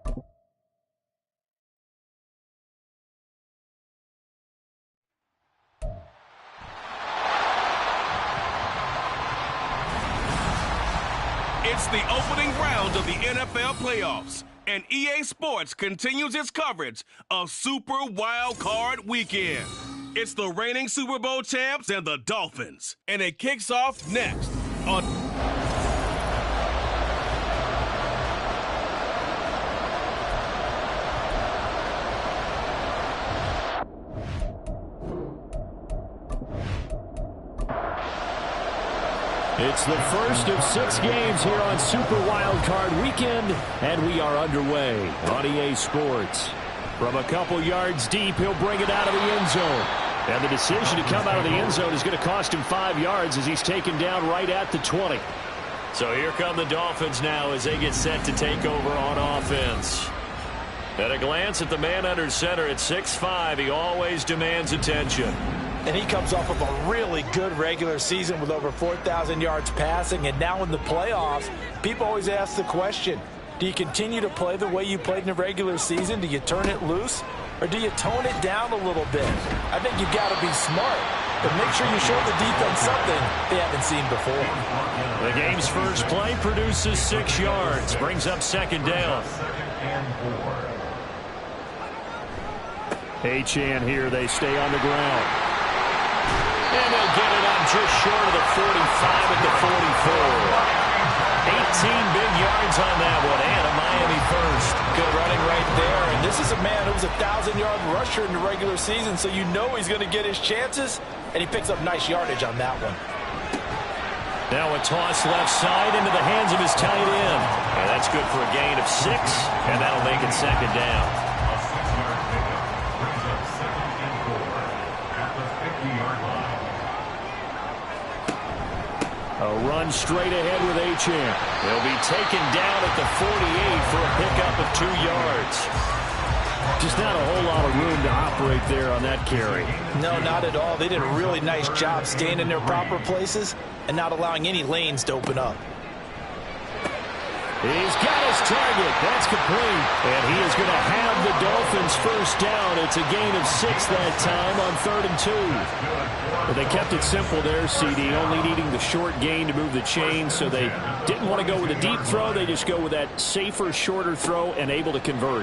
It's the opening round of the NFL playoffs, and EA Sports continues its coverage of Super Wild Card Weekend. It's the reigning Super Bowl champs and the Dolphins, and it kicks off next on... It's the first of 6 games here on Super Wild Card Weekend, and we are underway on EA Sports. From a couple yards deep, he'll bring it out of the end zone. And the decision to come out of the end zone is going to cost him 5 yards as he's taken down right at the 20. So here come the Dolphins now as they get set to take over on offense. At a glance at the man under center at 6'5", he always demands attention. And he comes off of a really good regular season with over 4,000 yards passing. And now in the playoffs, people always ask the question, do you continue to play the way you played in the regular season? Do you turn it loose? Or do you tone it down a little bit? I think you've got to be smart. But make sure you show the defense something they haven't seen before. The game's first play produces 6 yards. Brings up second down. Achane here. They stay on the ground. And they'll get it up just short of the 45 at the 44. 18 big yards on that one, and a Miami first. Good running right there, and this is a man who was a 1,000-yard rusher in the regular season, so you know he's going to get his chances, and he picks up nice yardage on that one. Now a toss left side into the hands of his tight end. And that's good for a gain of 6, and that'll make it second down. A run straight ahead with Achane. He'll be taken down at the 48 for a pickup of 2 yards. Just not a whole lot of room to operate there on that carry. No, not at all. They did a really nice job staying in their proper places and not allowing any lanes to open up. He's got his target. That's complete. And he is going to have the Dolphins first down. It's a gain of 6 that time on 3rd and 2. But they kept it simple there, CD, only needing the short gain to move the chain, so they didn't want to go with a deep throw. They just go with that safer, shorter throw and able to convert.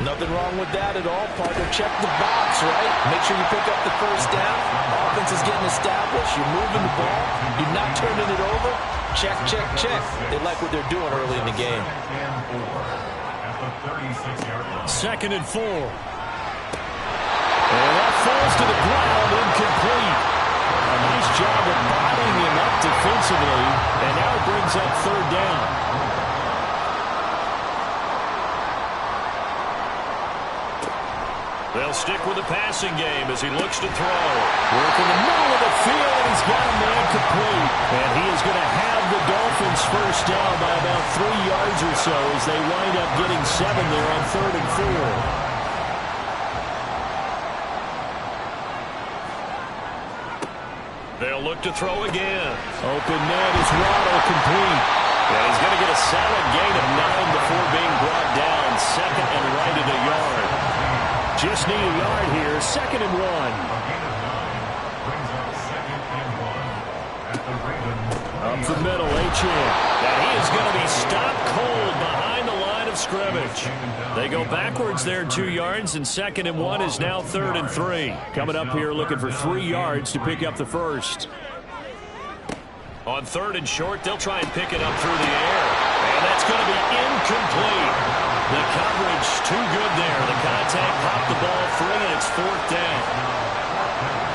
Nothing wrong with that at all, partner. Check the box, right? Make sure you pick up the first down. Offense is getting established. You're moving the ball. You're not turning it over. Check, check, check. They like what they're doing early in the game. 2nd and 4. And that falls to the ground, incomplete. A nice job of bodying him up defensively, and now it brings up 3rd down. They'll stick with the passing game as he looks to throw. Work in the middle of the field, and he's got a man complete. And he is going to have the Dolphins first down by about 3 yards or so as they wind up getting 7 there on 3rd and 4. They'll look to throw again. Open net is Waddle complete. And he's going to get a solid gain of 9 before being brought down. 2nd and right at a yard. Just need a yard here. 2nd and 1. Up the middle, Achane. And he is going to be stopped cold behind the line of scrimmage. They go backwards there 2 yards, and 2nd and 1 is now 3rd and 3. Coming up here looking for 3 yards to pick up the first. On 3rd and short, they'll try and pick it up through the air. And that's going to be incomplete. The coverage too good there. The contact popped the ball free, and it's 4th down.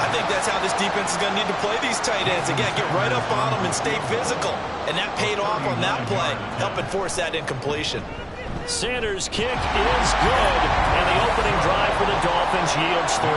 I think that's how this defense is going to need to play these tight ends. Again, get right up on them and stay physical. And that paid off on that play, helping force that incompletion. Sanders' kick is good, and the opening drive for the Dolphins yields 3.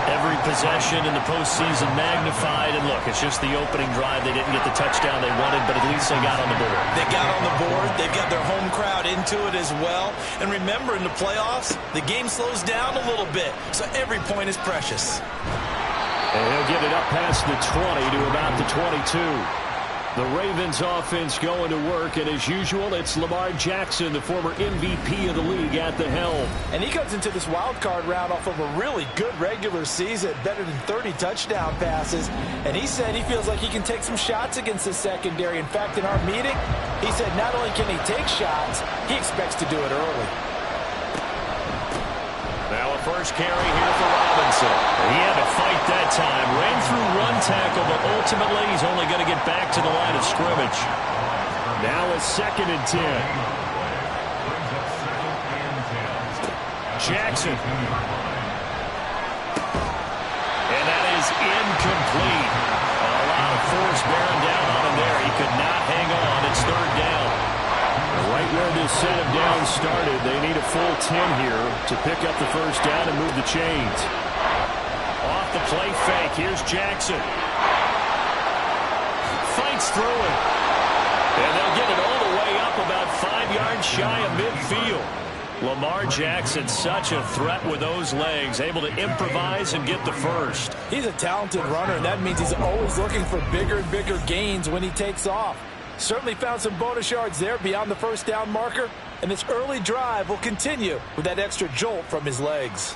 Every possession in the postseason magnified, and look, it's just the opening drive. They didn't get the touchdown they wanted, but at least they got on the board. They got on the board. They've got their home crowd into it as well. And remember, in the playoffs, the game slows down a little bit, so every point is precious. And he'll get it up past the 20 to about the 22. The Ravens offense going to work, and as usual, it's Lamar Jackson, the former MVP of the league, at the helm. And he comes into this wild card round off of a really good regular season, better than 30 touchdown passes. And he said he feels like he can take some shots against the secondary. In fact, in our meeting, he said not only can he take shots, he expects to do it early. Now a first carry here for Robinson. He had to fight that time. Ran through run tackle, but ultimately he's only going to get back to the line of scrimmage. Now a 2nd and 10. Jackson. And that is incomplete. A lot of force bearing down on him there. He could not hang on. It's 3rd down. Right where this set of downs started, they need a full 10 here to pick up the first down and move the chains. Off the play fake, here's Jackson. Fights through it. And they'll get it all the way up about 5 yards shy of midfield. Lamar Jackson, such a threat with those legs, able to improvise and get the first. He's a talented runner, and that means he's always looking for bigger and bigger gains when he takes off. Certainly found some bonus yards there beyond the first down marker, and this early drive will continue with that extra jolt from his legs.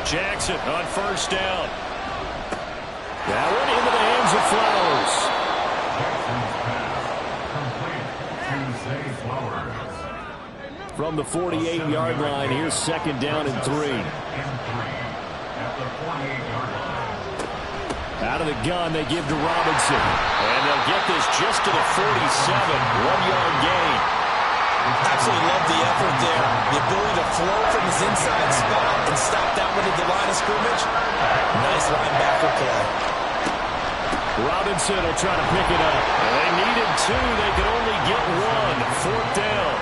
Jackson on first down. That one into the hands of Flowers. From the 48-yard line, here's 2nd down and 3. Out of the gun, they give to Robinson. And they'll get this just to the 47, 1-yard gain. Absolutely love the effort there. The ability to flow from his inside spot and stop that one at the line of scrimmage. Nice linebacker play. Robinson will try to pick it up. They needed 2. They could only get 1. 4th down.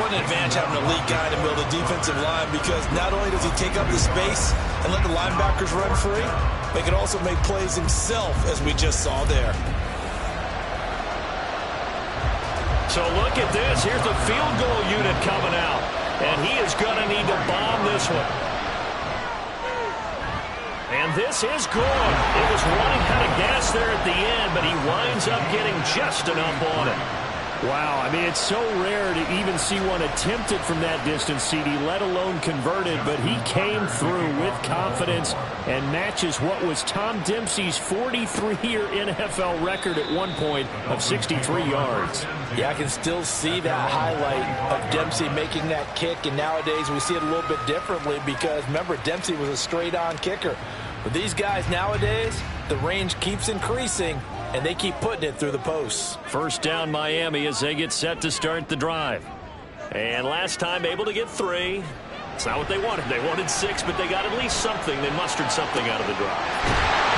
What an advantage having an elite guy to build a defensive line, because not only does he take up the space and let the linebackers run free, but he can also make plays himself, as we just saw there. So look at this. Here's the field goal unit coming out. And he is going to need to bomb this one. And this is good. It was running out of gas there at the end, but he winds up getting just enough on it. Wow, I mean, it's so rare to even see one attempted from that distance, CD, let alone converted, but he came through with confidence and matches what was Tom Dempsey's 43-year NFL record at one point of 63 yards. Yeah, I can still see that highlight of Dempsey making that kick, and nowadays we see it a little bit differently because, remember, Dempsey was a straight-on kicker. But these guys nowadays, the range keeps increasing, and they keep putting it through the posts. First down Miami as they get set to start the drive. And last time able to get 3. It's not what they wanted. They wanted 6, but they got at least something. They mustered something out of the drive.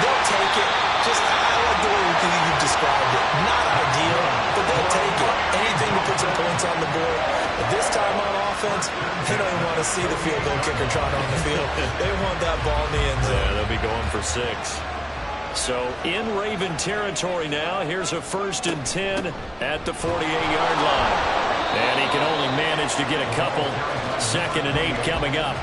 They'll take it. Just, I like the way you've described it. Not ideal, but they'll take it. Anything to put some points on the board. But this time on offense, they don't even want to see the field goal kicker trot on the field. They want that ball in the end zone. Yeah, they'll be going for 6. So in Raven territory now, here's a 1st and 10 at the 48-yard line. And he can only manage to get a couple. 2nd and 8 coming up.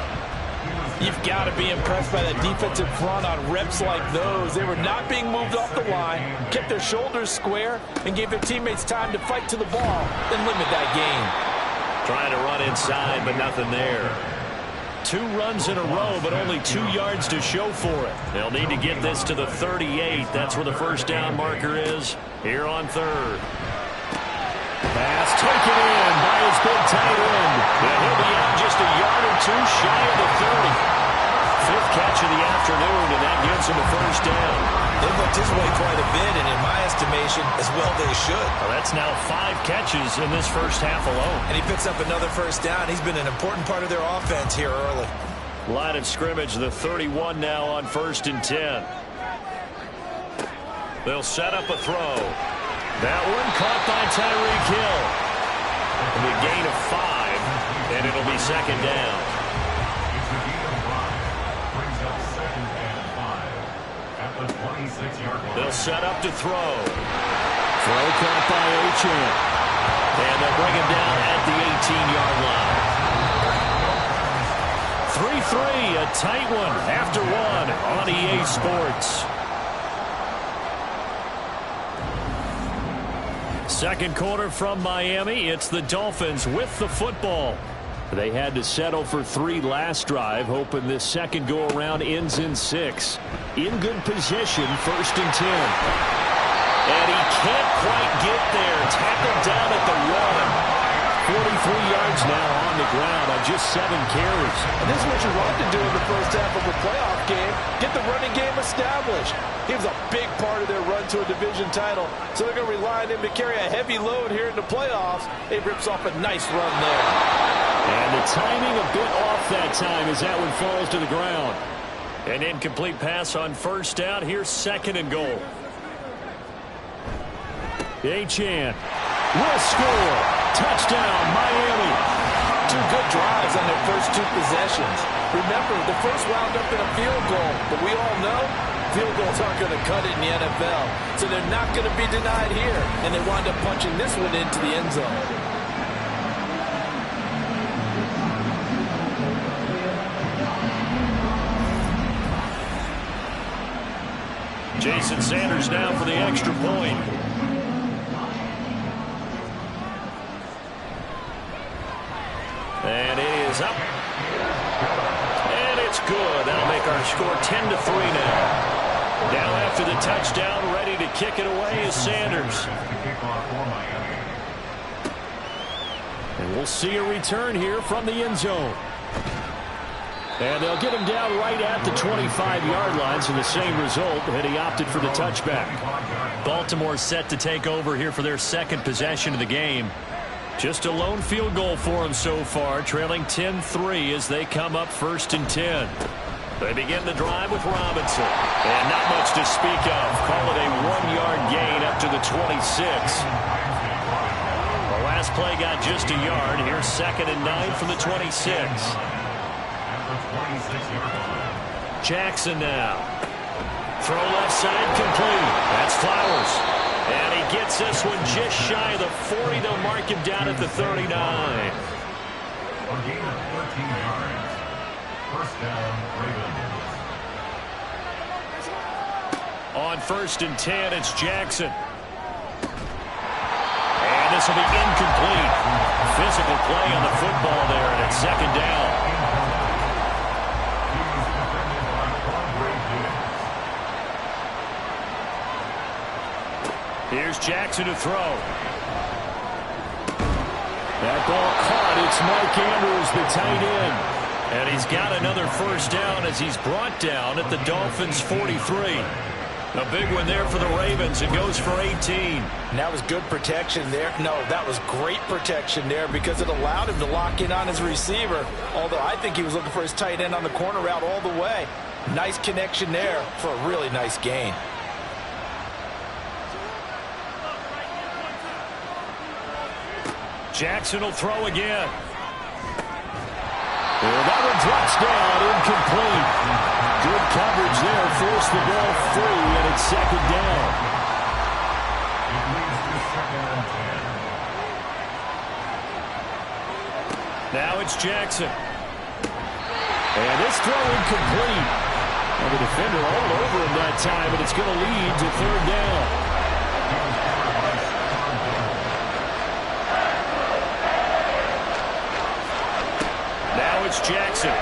You've got to be impressed by that defensive front on reps like those. They were not being moved off the line, kept their shoulders square, and gave their teammates time to fight to the ball and limit that gain. Trying to run inside, but nothing there. 2 runs in a row, but only 2 yards to show for it. They'll need to get this to the 38. That's where the first down marker is here on 3rd. Pass taken in by his big tight end. And he'll be out just a yard or 2 shy of the 30. 5th catch of the afternoon, and that gives him a first down. They've looked his way quite a bit, and in my estimation, as well they should. Well, that's now 5 catches in this first half alone. And he picks up another first down. He's been an important part of their offense here early. Line of scrimmage, the 31 now on 1st and 10. They'll set up a throw. That one caught by Tyreek Hill. A gain of 5, and it'll be 2nd down. They'll set up to throw. Throw caught by Achane. And they'll bring him down at the 18-yard line. 3-3, a tight one after one on EA Sports. Second quarter from Miami. It's the Dolphins with the football. They had to settle for 3 last drive, hoping this second go-around ends in 6. In good position, 1st and 10. And he can't quite get there. Tackled down at the 1. 43 yards now on the ground on just 7 carries. And this is what you want to do in the first half of a playoff game. Get the running game established. He was a big part of their run to a division title. So they're going to rely on him to carry a heavy load here in the playoffs. He rips off a nice run there. And the timing a bit off that time as that one falls to the ground. An incomplete pass on 1st down. Here's 2nd and goal. Achane will score. Touchdown, Miami. 2 good drives on their first 2 possessions. Remember, the first wound up in a field goal, but we all know field goals aren't going to cut it in the NFL. So they're not going to be denied here, and they wind up punching this one into the end zone. Jason Sanders now for the extra point. And it is up. And it's good. That'll make our score 10-3 now. Now after the touchdown, ready to kick it away is Sanders. And we'll see a return here from the end zone. And they'll get him down right at the 25-yard line, so the same result, and he opted for the touchback. Baltimore set to take over here for their 2nd possession of the game. Just a lone field goal for them so far, trailing 10-3 as they come up 1st and 10. They begin the drive with Robinson. And not much to speak of. Call it a 1-yard gain up to the 26. The last play got just a yard. Here's 2nd and 9 from the 26. Jackson now. Throw left side complete. That's Flowers. And he gets this one just shy of the 40. They'll mark him down at the 39. A gain of 13 yards. First down, Ravens. On 1st and 10, it's Jackson. And this will be incomplete. Physical play on the football there, and it's 2nd down. Here's Jackson to throw. That ball caught. It's Mark Andrews, the tight end. And he's got another 1st down as he's brought down at the Dolphins' 43. A big one there for the Ravens. It goes for 18. And that was good protection there. No, that was great protection there because it allowed him to lock in on his receiver. Although I think he was looking for his tight end on the corner route all the way. Nice connection there for a really nice gain. Jackson will throw again. And that one drops down, incomplete. Good coverage there, forced the ball free, and it's 2nd down. It leads to 2nd and 10. Now it's Jackson. And this throw incomplete. And the defender all over him that time, and it's going to lead to 3rd down. Now it's Jackson.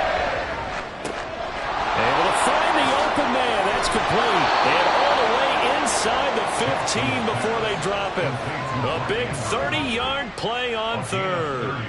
Able to find the open man. That's complete. And all the way inside the 15 before they drop him. A big 30-yard play on 3rd.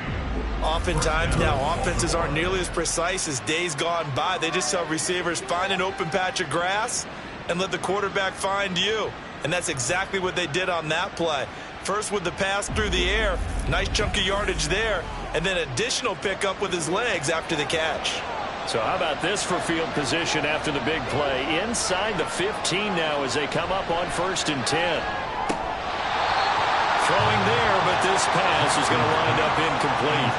Oftentimes now offenses aren't nearly as precise as days gone by. They just tell receivers, find an open patch of grass and let the quarterback find you. And that's exactly what they did on that play. First with the pass through the air, nice chunk of yardage there, and then additional pickup with his legs after the catch. So how about this for field position after the big play? Inside the 15 now as they come up on 1st and 10. Throwing there, but this pass is going to wind up incomplete.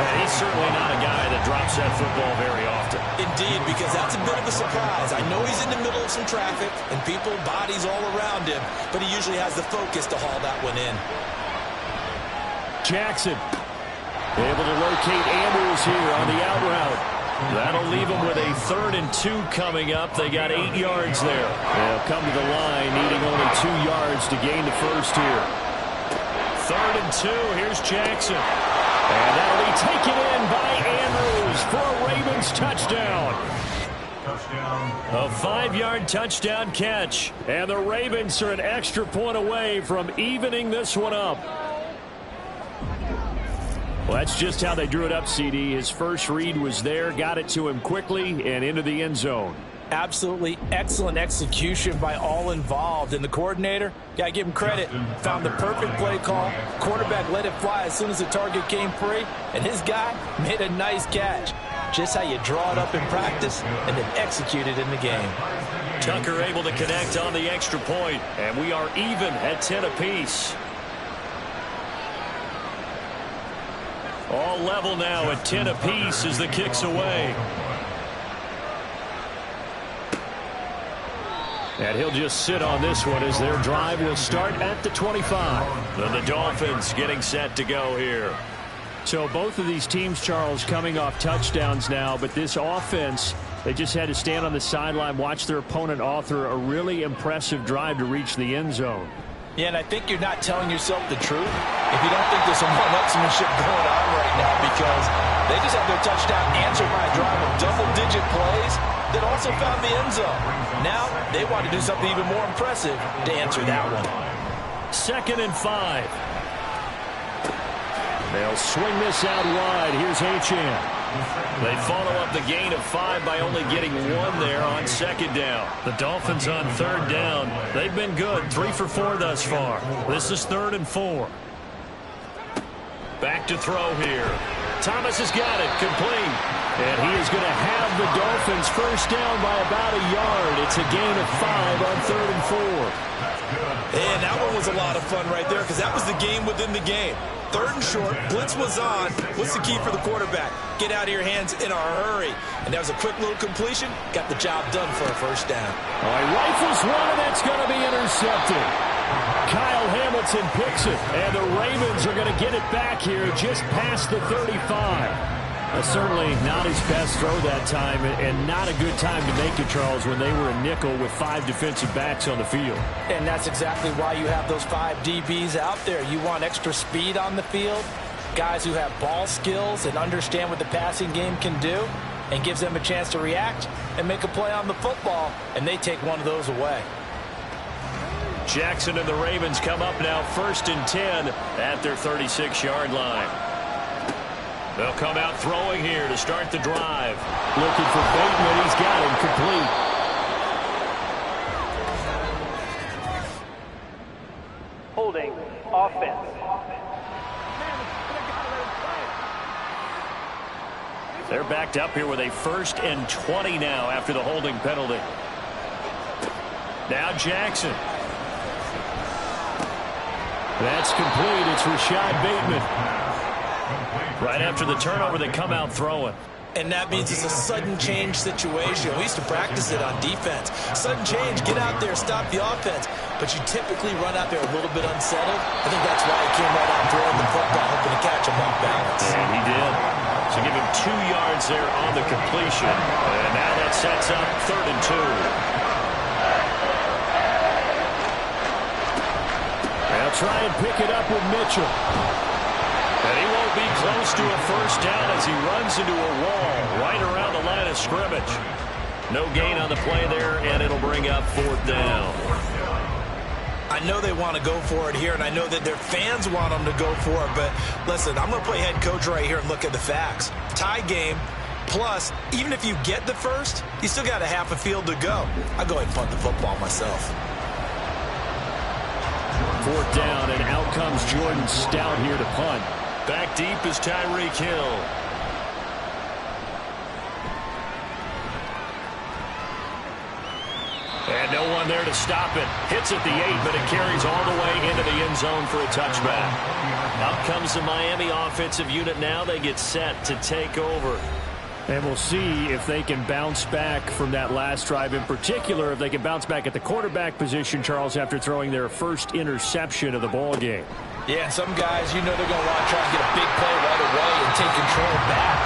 And he he's certainly not a guy that drops that football very often. Indeed, because that's a bit of a surprise. I know he's in the middle of some traffic and people, bodies all around him, but he usually has the focus to haul that one in. Jackson able to locate Andrews here on the out route. That'll leave them with a 3rd and 2 coming up. They got 8 yards there. They'll come to the line needing only 2 yards to gain the first here. 3rd and 2. Here's Jackson. And that'll be taken in by Andrews for a Ravens touchdown. A 5-yard touchdown catch. And the Ravens are an extra point away from evening this one up. Well, that's just how they drew it up, CD. His first read was there, got it to him quickly, and into the end zone. Absolutely excellent execution by all involved. And the coordinator, got to give him credit, found the perfect play call. Quarterback let it fly as soon as the target came free, and his guy made a nice catch. Just how you draw it up in practice and then execute it in the game. Tucker able to connect on the extra point, and we are even at 10 apiece. All level now at 10 apiece as the kick's away. And he'll just sit on this one as their drive will start at the 25. Then the Dolphins getting set to go here. So both of these teams, Charles, coming off touchdowns now, but this offense, they just had to stand on the sideline, watch their opponent author a really impressive drive to reach the end zone. Yeah, and I think you're not telling yourself the truth if you don't think there's some one-upsmanship going on right now, because they just had their touchdown answered by a drive of double-digit plays that also found the end zone. Now they want to do something even more impressive to answer that one. 2nd and 5. They'll swing this out wide. Here's Achane. They follow up the gain of 5 by only getting 1 there on 2nd down. The Dolphins on 3rd down. They've been good, 3 for 4 thus far. This is 3rd and 4. Back to throw here. Thomas has got it, complete. And he is going to have the Dolphins first down by about a yard. It's a gain of 5 on 3rd and 4. And that one was a lot of fun right there, because that was the game within the game. 3rd and short, blitz was on. What's the key for the quarterback? Get out of your hands in a hurry. And that was a quick little completion. Got the job done for a first down. All right, rifles one, and that's going to be intercepted. Kyle Hamilton picks it, and the Ravens are going to get it back here just past the 35. Certainly not his best throw that time, and not a good time to make it, Charles, when they were a nickel with 5 defensive backs on the field. And that's exactly why you have those 5 DBs out there. You want extra speed on the field, guys who have ball skills and understand what the passing game can do, and gives them a chance to react and make a play on the football, and they take one of those away. Jackson and the Ravens come up now 1st and 10 at their 36-yard line. They'll come out throwing here to start the drive. Looking for Bateman. He's got him complete. Holding offense. They're backed up here with a 1st and 20 now after the holding penalty. Now Jackson. That's complete. It's Rashad Bateman. Right after the turnover, they come out throwing. And that means it's a sudden change situation. We used to practice it on defense. Sudden change, get out there, stop the offense. But you typically run out there a little bit unsettled. I think that's why he came right out throwing the football, hoping to catch him off balance. And he did. So give him 2 yards there on the completion. And now that sets up 3rd and 2. They'll try and pick it up with Mitchell. And he won't be close to a first down as he runs into a wall right around the line of scrimmage. No gain on the play there, and it'll bring up 4th down. I know they want to go for it here, and I know that their fans want them to go for it, but listen, I'm going to play head coach right here and look at the facts. Tie game, plus, even if you get the first, you still got a half a field to go. I'll go ahead and punt the football myself. 4th down, and out comes Jordan Stout here to punt. Back deep is Tyreek Hill. And And no one there to stop it. Hits at the 8, but it carries all the way into the end zone for a touchback. Out comes the Miami offensive unit now. They get set to take over. And we'll see if they can bounce back from that last drive, in particular if they can bounce back at the quarterback position, Charles, after throwing their first interception of the ball game. Yeah, and some guys, you know they're going to want to try to get a big play right away and take control back.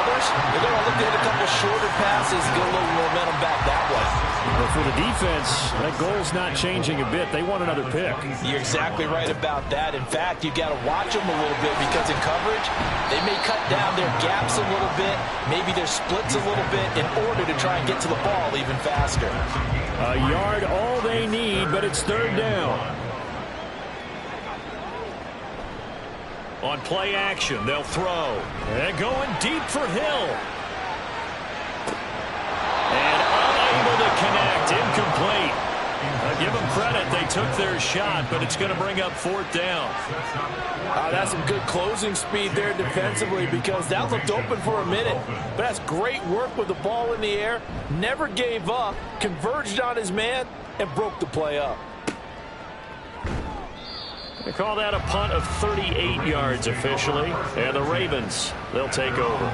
Others, they're going to look to hit a couple shorter passes, get a little momentum back that way. But for the defense, that goal's not changing a bit. They want another pick. You're exactly right about that. In fact, you've got to watch them a little bit because in coverage, they may cut down their gaps a little bit, maybe their splits a little bit in order to try and get to the ball even faster. A yard all they need, but it's third down. On play action, they'll throw. And going deep for Hill. And unable to connect. Incomplete. I'll give them credit. They took their shot, but it's going to bring up fourth down. That's some good closing speed there defensively because that looked open for a minute. But that's great work with the ball in the air. Never gave up, converged on his man, and broke the play up. They call that a punt of 38 yards officially. And the Ravens, they'll take over.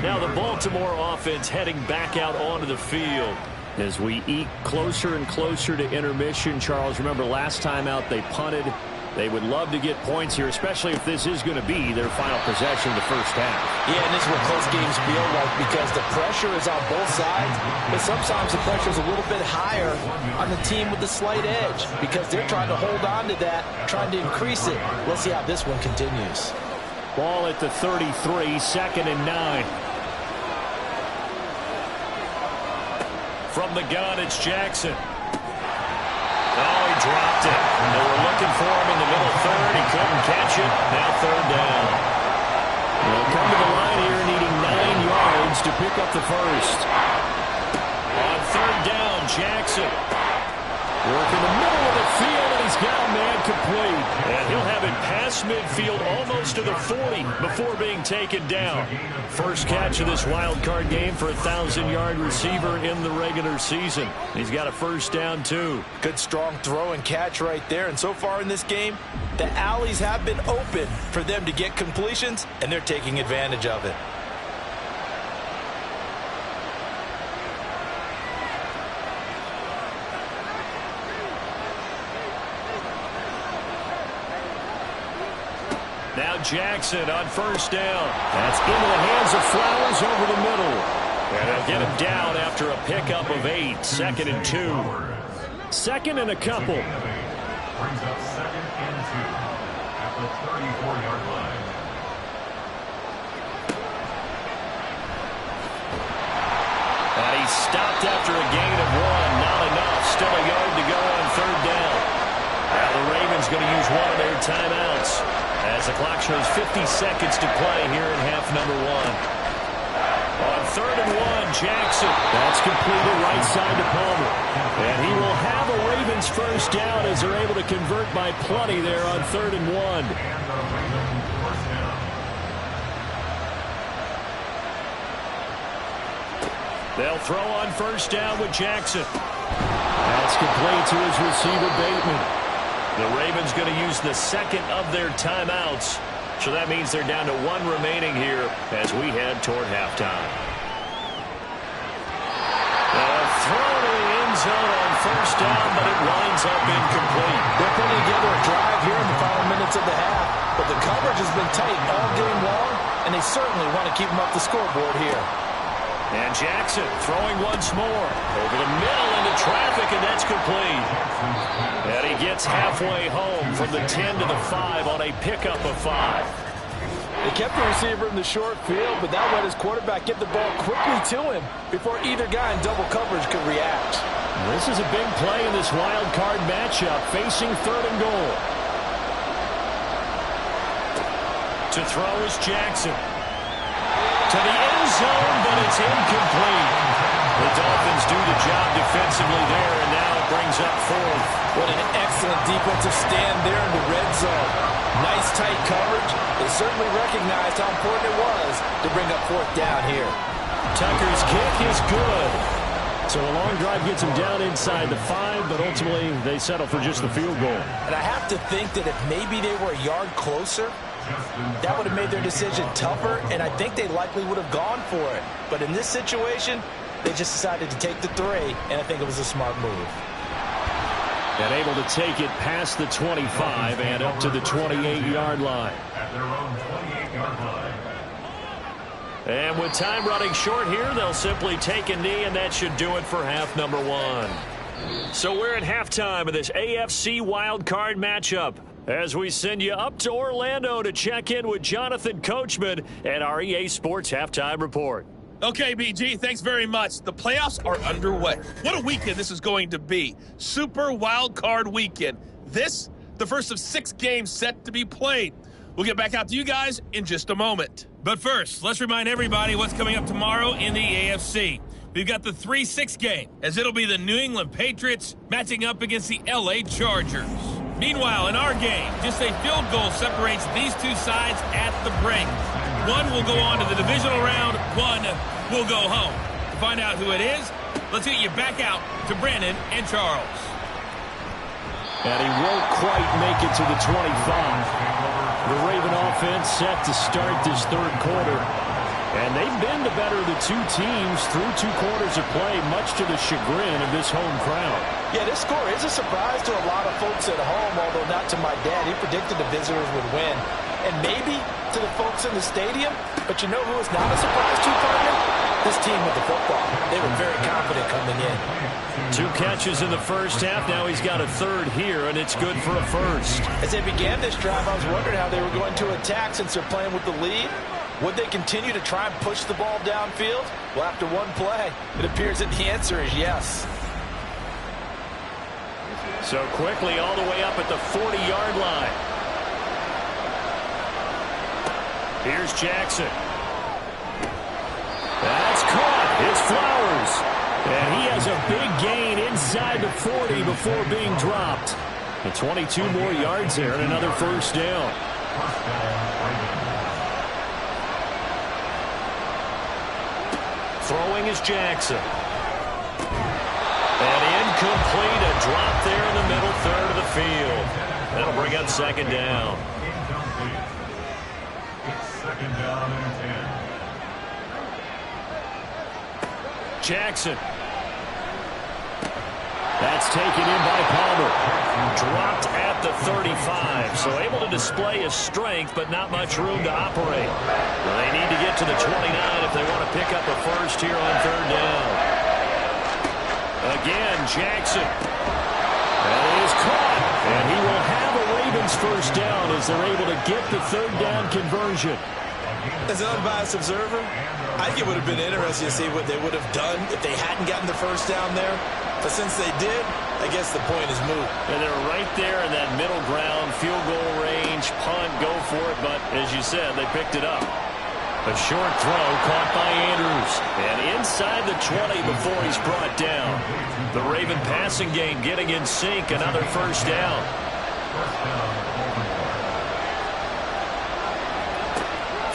Now the Baltimore offense heading back out onto the field. As we eke closer and closer to intermission, Charles, remember last time out they punted. They would love to get points here, especially if this is going to be their final possession of the first half. Yeah, and this is what close games feel like because the pressure is on both sides, but sometimes the pressure is a little bit higher on the team with the slight edge because they're trying to hold on to that, trying to increase it. Let's see how this one continues. Ball at the 33, 2nd and 9. From the gun, it's Jackson. Oh, he dropped it. They were looking for him in the middle third. He couldn't catch it. Now third down. They'll come to the line here needing 9 yards to pick up the first. On third down, Jackson. Work in the middle of the field, and he's got a man complete. And he'll have it past midfield almost to the 40 before being taken down. First catch of this wild card game for a 1,000-yard receiver in the regular season. He's got a first down, too. Good strong throw and catch right there. And so far in this game, the alleys have been open for them to get completions, and they're taking advantage of it. Now Jackson on first down. That's into the hands of Flowers over the middle. And they'll get him down after a pickup of 8. 2nd and 2. 2nd and a couple. Brings up 2nd and 2 at the 34-yard line. And he stopped after a gain of 1. Not enough. Still a yard to go on third down. Now the Ravens going to use one of their timeouts as the clock shows 50 seconds to play here in half number 1. On 3rd and 1, Jackson. That's completed right side to Palmer. And he will have a Ravens first down as they're able to convert by plenty there on 3rd and 1. They'll throw on first down with Jackson. That's complete to his receiver, Bateman. The Ravens going to use the second of their timeouts. So that means they're down to 1 remaining here as we head toward halftime. Throw to the end zone on first down, but it winds up incomplete. They're putting together a drive here in the final minutes of the half, but the coverage has been tight all game long, and they certainly want to keep them up the scoreboard here. And Jackson throwing once more. Over the middle into traffic, and that's complete. And he gets halfway home from the 10 to the 5 on a pickup of 5. They kept the receiver in the short field, but that let his quarterback get the ball quickly to him before either guy in double coverage could react. This is a big play in this wild card matchup, facing 3rd and goal. To throw is Jackson. To the end zone, but it's incomplete. The Dolphins do the job defensively there, and now it brings up 4th. What an excellent defensive stand there in the red zone. Nice tight coverage. They certainly recognized how important it was to bring up 4th down here. Tucker's kick is good. So a long drive gets them down inside the 5, but ultimately they settle for just the field goal. And I have to think that if maybe they were a yard closer, that would have made their decision tougher, and I think they likely would have gone for it. But in this situation, they just decided to take the 3, and I think it was a smart move. And able to take it past the 25 and up to the 28-yard line. At their own 28-yard line. And with time running short here, they'll simply take a knee, and that should do it for half number 1. So we're at halftime of this AFC wildcard matchup as we send you up to Orlando to check in with Jonathan Coachman at our EA Sports Halftime Report. Okay, BG, thanks very much. The playoffs are underway. What a weekend this is going to be. Super Wild Card Weekend. This, the first of 6 games set to be played. We'll get back out to you guys in just a moment. But first, let's remind everybody what's coming up tomorrow in the AFC. We've got the 3-6 game, as it'll be the New England Patriots matching up against the LA Chargers. Meanwhile, in our game, just a field goal separates these two sides at the brink. One will go on to the divisional round, one will go home. To find out who it is, let's get you back out to Brandon and Charles. And he won't quite make it to the 25. The Raven offense set to start this third quarter. And they've been the better of the two teams through 2 quarters of play, much to the chagrin of this home crowd. Yeah, this score is a surprise to a lot of folks at home, although not to my dad. He predicted the visitors would win. And maybe to the folks in the stadium, but you know who is not a surprise to, partner? This team with the football. They were very confident coming in. 2 catches in the first half. Now he's got a third here, and it's good for a first. As they began this drive, I was wondering how they were going to attack since they're playing with the lead. Would they continue to try and push the ball downfield? Well, after one play, it appears that the answer is yes. So quickly all the way up at the 40-yard line. Here's Jackson. That's caught. It's Flowers. And he has a big gain inside the 40 before being dropped. And 22 more yards there and another first down. Throwing is Jackson. And incomplete. A drop there in the middle third of the field. That'll bring up second down. Incomplete. It's second down and 10. Jackson. That's taken in by Palmer. Dropped at the 35, so able to display his strength, but not much room to operate. Well, they need to get to the 29 if they want to pick up a first here on third down. Again, Jackson. That is caught, and he will have a Ravens first down as they're able to get the third down conversion. As an unbiased observer, I think it would have been interesting to see what they would have done if they hadn't gotten the first down there. But since they did, I guess the point is moot. And they're right there in that middle ground, field goal range, punt, go for it. But as you said, they picked it up. A short throw caught by Andrews. And inside the 20 before he's brought down. The Raven passing game getting in sync. Another first down.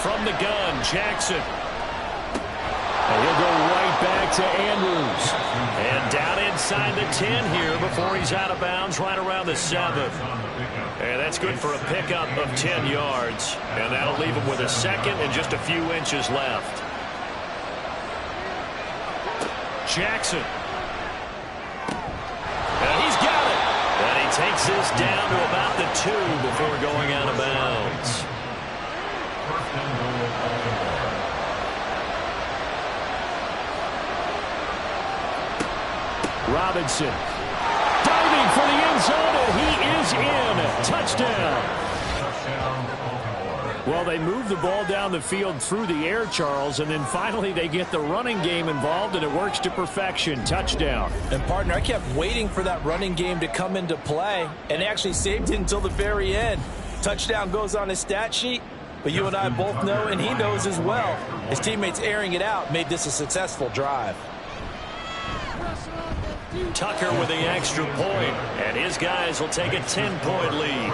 From the gun, Jackson. And he'll go right back to Andrews. And down inside the 10 here before he's out of bounds right around the 7. And that's good for a pickup of 10 yards. And that'll leave him with a second and just a few inches left. Jackson. And he's got it. And he takes this down to about the 2 before going out of bounds. Robinson diving for the end zone, and he is in. Touchdown. Well, they move the ball down the field through the air, Charles, and then finally they get the running game involved, and it works to perfection. Touchdown. And, partner, I kept waiting for that running game to come into play, and actually saved it until the very end. Touchdown goes on his stat sheet, but you and I both know, and he knows as well, his teammates airing it out made this a successful drive. Tucker with the extra point, and his guys will take a 10-point lead.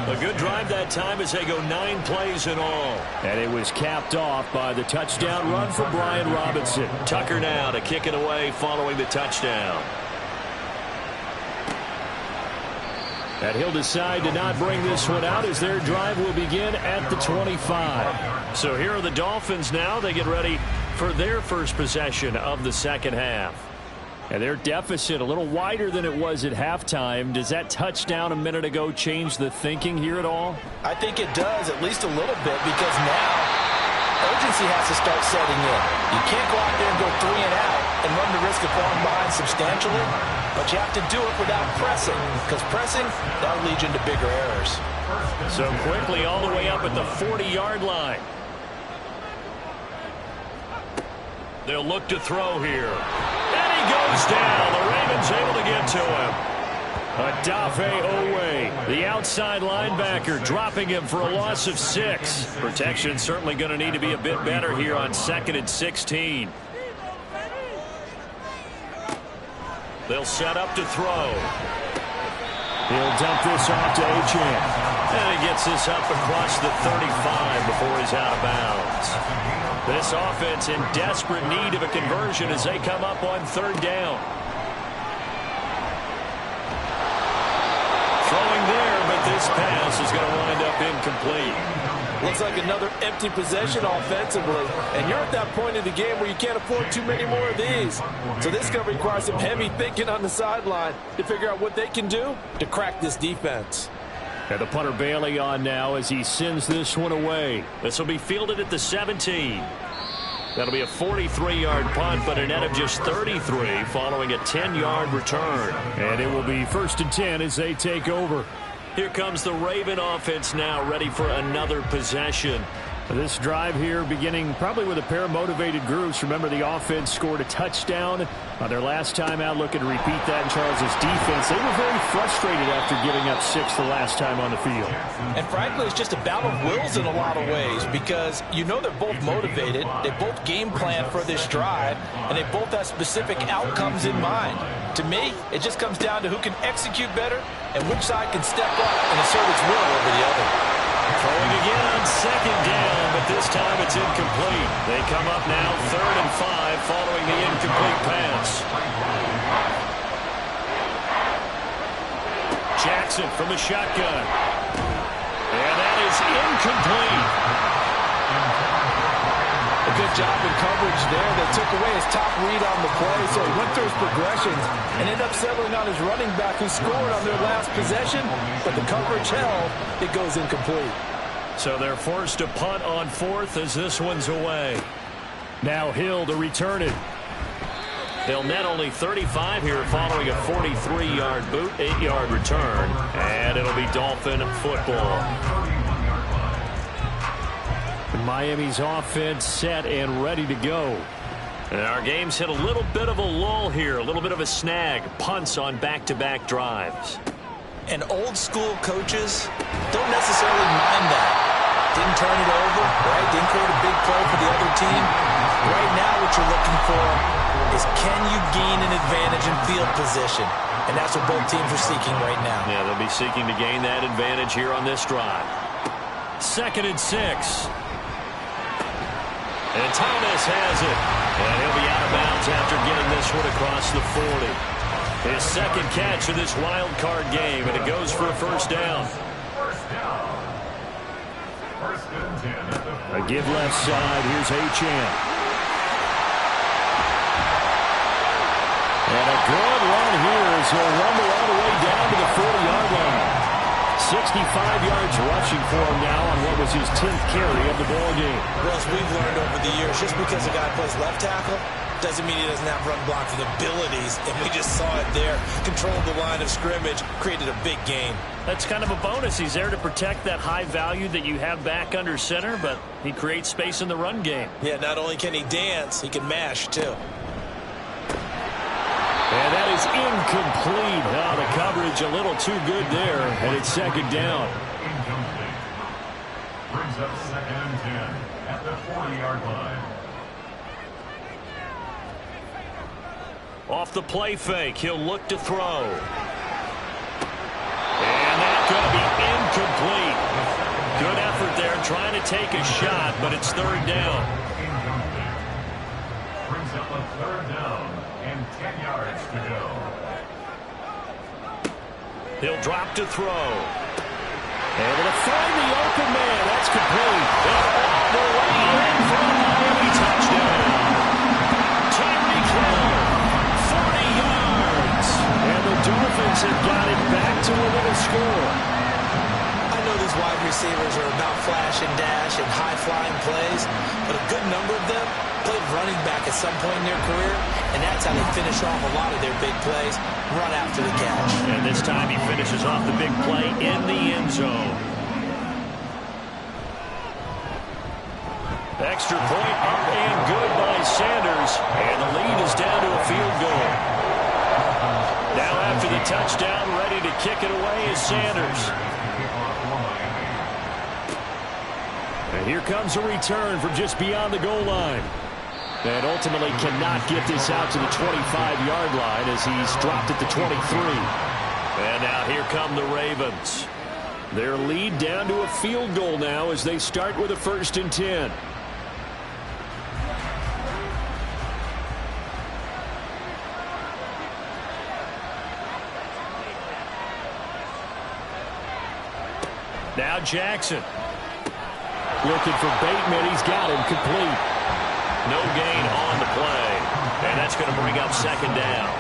A good drive that time as they go 9 plays in all. And it was capped off by the touchdown run for Brian Robinson. Tucker now to kick it away following the touchdown. And he'll decide to not bring this one out as their drive will begin at the 25. So here are the Dolphins now. They get ready for their first possession of the second half. And their deficit a little wider than it was at halftime. Does that touchdown a minute ago change the thinking here at all? I think it does, at least a little bit, because now urgency has to start setting in. You can't go out there and go 3 and out and run the risk of falling behind substantially, but you have to do it without pressing, because pressing, that'll lead you into bigger errors. So quickly all the way up at the 40-yard line. They'll look to throw here. And he goes down. The Ravens able to get to him. Adafe Owe, the outside linebacker, dropping him for a loss of 6. Protection certainly going to need to be a bit better here on 2nd and 16. They'll set up to throw. He'll dump this off to Achane. And he gets this up across the 35 before he's out of bounds. This offense in desperate need of a conversion as they come up on 3rd down. Throwing there, but this pass is going to wind up incomplete. Looks like another empty possession offensively, and you're at that point in the game where you can't afford too many more of these. So this is going to require some heavy thinking on the sideline to figure out what they can do to crack this defense. And the punter Bailey on now as he sends this one away. This will be fielded at the 17. That'll be a 43-yard punt, but a net of just 33 following a 10-yard return. And it will be 1st and 10 as they take over. Here comes the Raven offense now, ready for another possession. This drive here beginning probably with a pair of motivated groups. Remember, the offense scored a touchdown on their last time out, looking to repeat that in Charles's defense. They were very frustrated after giving up 6 the last time on the field. And frankly, it's just a battle of wills in a lot of ways, because you know they're both motivated, they both game plan for this drive, and they both have specific outcomes in mind. To me, it just comes down to who can execute better and which side can step up and assert its will over the other. Throwing again on 2nd down, but this time it's incomplete. They come up now 3rd and 5 following the incomplete pass. Jackson from the shotgun. And that is incomplete. A good job in coverage there. They took away his top read on the play, so he went through his progressions and ended up settling on his running back who scored on their last possession, but the coverage held. It goes incomplete. So they're forced to punt on 4th as this one's away. Now Hill to return it. They'll net only 35 here following a 43-yard boot, 8-yard return, and it'll be Dolphin football. Miami's offense set and ready to go. And our game's hit a little bit of a lull here, a little bit of a snag. Punts on back-to-back drives. And old-school coaches don't necessarily mind that. Didn't turn it over, right? Didn't create a big play for the other team. Right now what you're looking for is, can you gain an advantage in field position? And that's what both teams are seeking right now. Yeah, they'll be seeking to gain that advantage here on this drive. 2nd and 6. And Thomas has it. And he'll be out of bounds after getting this one across the 40. His 2nd catch of this wild card game, and it goes for a 1st down. A give left side. Here's Achane. And a good run here as he'll rumble all the way down to the 40-yard line. 65 yards rushing for him now on what was his 10th carry of the ball game. Well, as we've learned over the years, just because a guy plays left tackle doesn't mean he doesn't have run blocking abilities, and we just saw it there. Controlled the line of scrimmage, created a big gain. That's kind of a bonus. He's there to protect that high value that you have back under center, but he creates space in the run game. Yeah, not only can he dance, he can mash, too. And that is incomplete. Oh, the coverage a little too good there, and it's 2nd down. Brings up 2nd and 10 at the 40-yard line. Off the play fake, he'll look to throw. And that going to be incomplete. Good effort there trying to take a shot, but it's third down. Brings up a third down and 10 yards to go. He'll drop to throw. Able to find the open man. That's complete. And all the way in for a Miami touchdown. Tyreek Hill, 40 yards. And the Dolphins have got it back to within a score. I know these wide receivers are about flash and dash and high-flying plays, but a good number of them played running back at some point in their career, and that's how they finish off a lot of their big plays, run after the catch. And this time he finishes off the big play in the end zone. Extra point up and good by Sanders, and the lead is down to a field goal. Now after the touchdown, ready to kick it away is Sanders. And here comes a return from just beyond the goal line. And ultimately cannot get this out to the 25-yard line as he's dropped at the 23. And now here come the Ravens. Their lead down to a field goal now as they start with a 1st and 10. Now Jackson. Looking for Bateman. He's got him complete. No gain on the play. And that's going to bring up second down.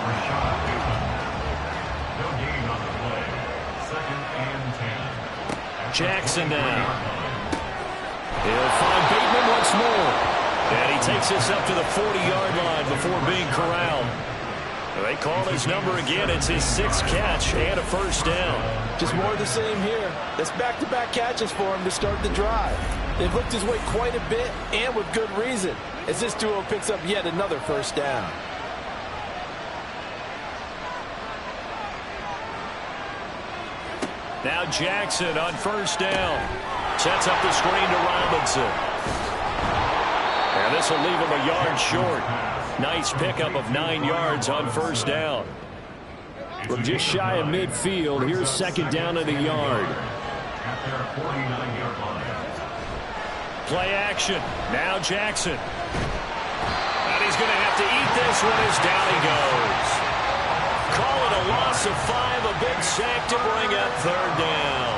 No gain on the play. 2nd and 10. Jackson now. He'll find Bateman once more. And he takes us up to the 40-yard line before being corralled. They call his number again. It's his 6th catch and a 1st down. Just more of the same here. That's back-to-back catches for him to start the drive. They've looked his way quite a bit, and with good reason, as this duo picks up yet another 1st down. Now Jackson on 1st down. Sets up the screen to Robinson. And this will leave him a yard short. Nice pickup of 9 yards on 1st down. From just shy of midfield, here's 2nd down and a yard. At their 49-yard line. Play action. Now Jackson. And he's going to have to eat this one as down he goes. Call it a loss of 5, a big sack to bring up 3rd down.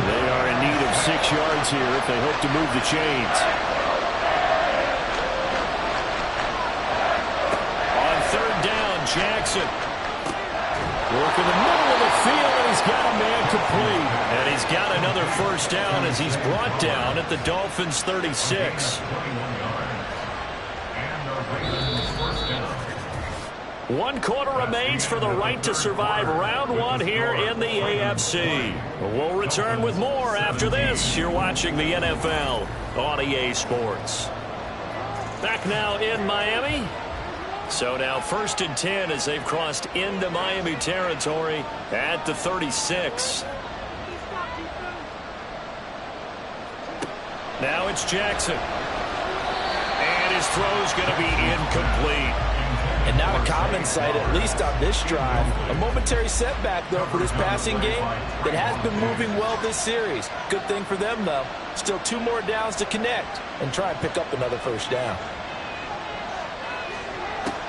They are in need of 6 yards here if they hope to move the chains. On 3rd down, Jackson. Work in the middle of the field, and he's got a man complete. And he's got another 1st down as he's brought down at the Dolphins' 36. 21 yards. And the Ravens' 1st down. 1 quarter remains for the right to survive round 1 here in the AFC. We'll return with more after this. You're watching the NFL on EA Sports. Back now in Miami. So now 1st and 10 as they've crossed into Miami territory at the 36. Now it's Jackson. And his throw's going to be incomplete. And not a common sight, at least on this drive. A momentary setback, though, for this passing game that has been moving well this series. Good thing for them, though. Still 2 more downs to connect and try and pick up another 1st down.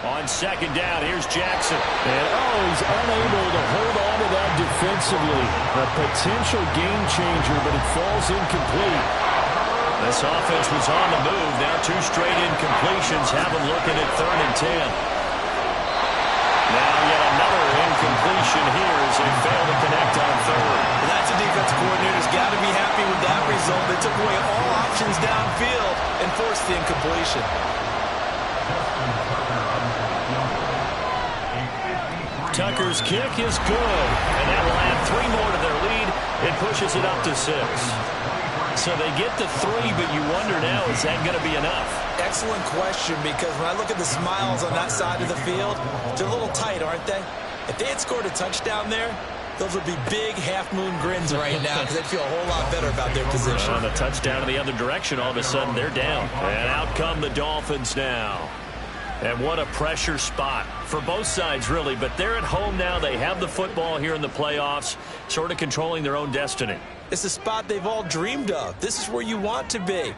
On 2nd down, here's Jackson. And, he's unable to hold on to that defensively. A potential game changer, but it falls incomplete. This offense was on the move. Now 2 straight incompletions have them looking at 3rd and 10. Now yet another incompletion here as they fail to connect on 3rd. Well, that's a defensive coordinator's got to be happy with that result. They took away all options downfield and forced the incompletion. Tucker's kick is good, and that will add 3 more to their lead. It pushes it up to 6. So they get to 3, but you wonder now, is that going to be enough? Excellent question, because when I look at the smiles on that side of the field, they're a little tight, aren't they? If they had scored a touchdown there, those would be big half-moon grins right now because they'd feel a whole lot better about their position. On a touchdown in the other direction, all of a sudden they're down. And out come the Dolphins now. And what a pressure spot for both sides, really. But they're at home now. They have the football here in the playoffs, sort of controlling their own destiny. It's a spot they've all dreamed of. This is where you want to be.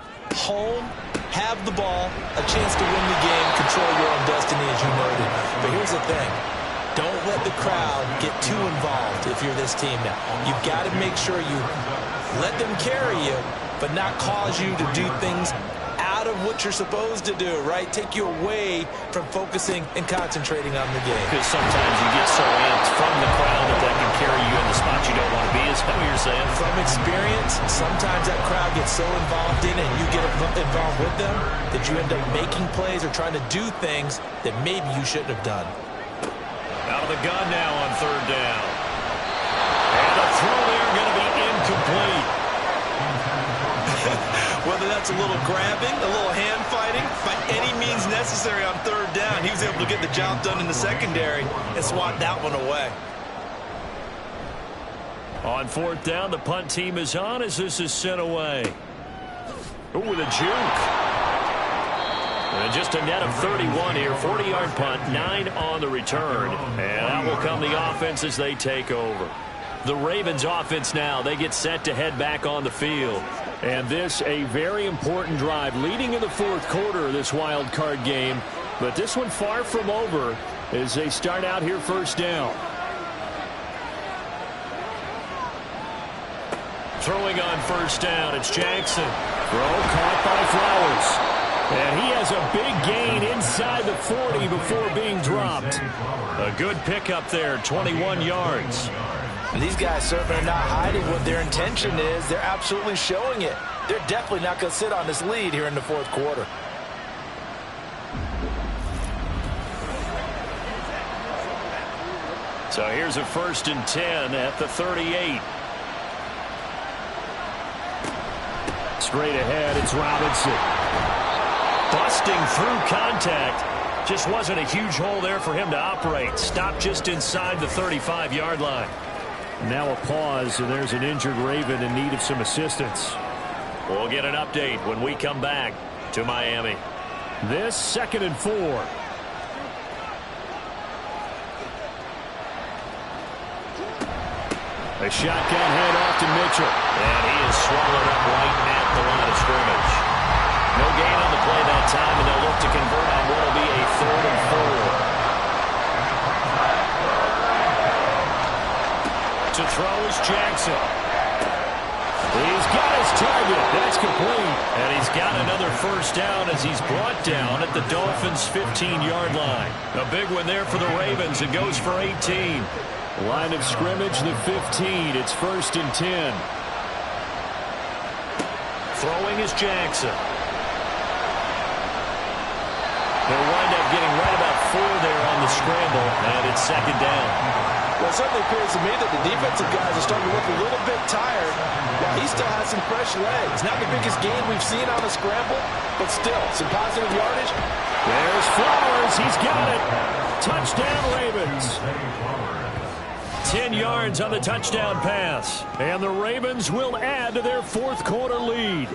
Home, have the ball, a chance to win the game, control your own destiny, as you noted. But here's the thing. Don't let the crowd get too involved if you're this team now. You've got to make sure you let them carry you, but not cause you to do things out of what you're supposed to do, right? Take you away from focusing and concentrating on the game. Because sometimes you get so amped from the crowd that can carry you in the spot you don't want to be. Is that what you're saying? From experience, sometimes that crowd gets so involved in it and you get involved with them that you end up making plays or trying to do things that maybe you shouldn't have done. Out of the gun now on third down. And the throw there going to be incomplete. Whether that's a little grabbing, a little hand fighting, by any means necessary on third down, he was able to get the job done in the secondary and swat that one away. On fourth down, the punt team is on as this is sent away. Oh, with a juke. And just a net of 31 here. 40-yard punt, 9 on the return. And out will come the offense as they take over. The Ravens offense now, they get set to head back on the field. And this a very important drive leading in the fourth quarter of this wild card game. But this one far from over as they start out here first down. Throwing on first down, it's Jackson. Throw caught by Flowers. And he has a big gain inside the 40 before being dropped. A good pickup there, 21 yards. And these guys certainly are not hiding what their intention is. They're absolutely showing it. They're definitely not going to sit on this lead here in the fourth quarter. So here's a 1st and 10 at the 38. Straight ahead, it's Robinson. Busting through contact. Just wasn't a huge hole there for him to operate. Stopped just inside the 35-yard line. Now a pause, and there's an injured Raven in need of some assistance. We'll get an update when we come back to Miami. This 2nd and 4. A shotgun handoff to Mitchell. And he is swallowed up right at the line of scrimmage. No gain on the play that time, and they'll look to convert on what will be a 3rd and 4. To throw is Jackson. He's got his target. That's complete. And he's got another first down as he's brought down at the Dolphins' 15-yard line. A big one there for the Ravens. It goes for 18. Line of scrimmage, the 15. It's 1st and 10. Throwing is Jackson. They'll wind up getting right about 4 there on the scramble, and it's 2nd down. Well, it certainly appears to me that the defensive guys are starting to look a little bit tired while he still has some fresh legs. Not the biggest gain we've seen on a scramble, but still some positive yardage. There's Flowers. He's got it. Touchdown, Ravens. 10 yards on the touchdown pass. And the Ravens will add to their fourth quarter lead.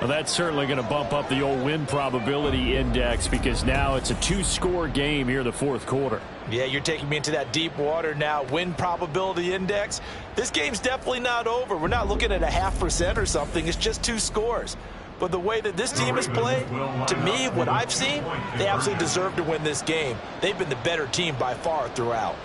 Well, that's certainly going to bump up the old win probability index because now it's a 2-score game here in the fourth quarter. Yeah, you're taking me into that deep water now. Win probability index. This game's definitely not over. We're not looking at a 0.5% or something. It's just 2 scores. But the way that this team has played, to me, what I've seen, they absolutely deserve to win this game. They've been the better team by far throughout.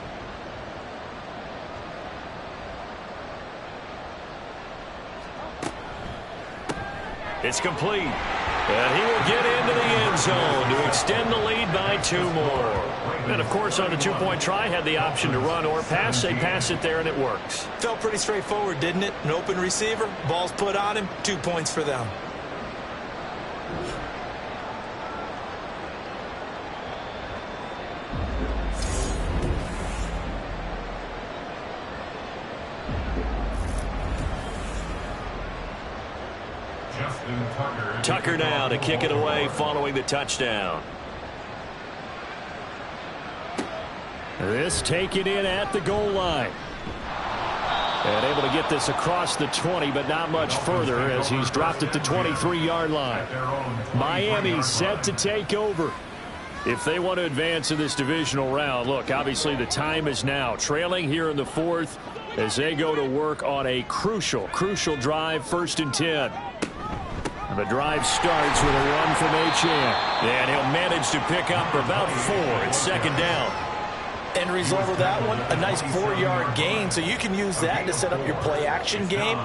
It's complete. And he will get into the end zone to extend the lead by 2 more. And, of course, on the 2-point try, had the option to run or pass. They pass it there, and it works. Felt pretty straightforward, didn't it? An open receiver, ball's put on him, 2 points for them. Tucker now to kick it away following the touchdown. This taken in at the goal line. And able to get this across the 20, but not much further as he's dropped at the 23-yard line. Miami set to take over. If they want to advance in this divisional round, look, obviously the time is now. Trailing here in the fourth as they go to work on a crucial drive, 1st and 10. And the drive starts with a run from Achane. And he'll manage to pick up about 4. It's 2nd down. End result of that one, a nice 4-yard gain. So you can use that to set up your play-action game,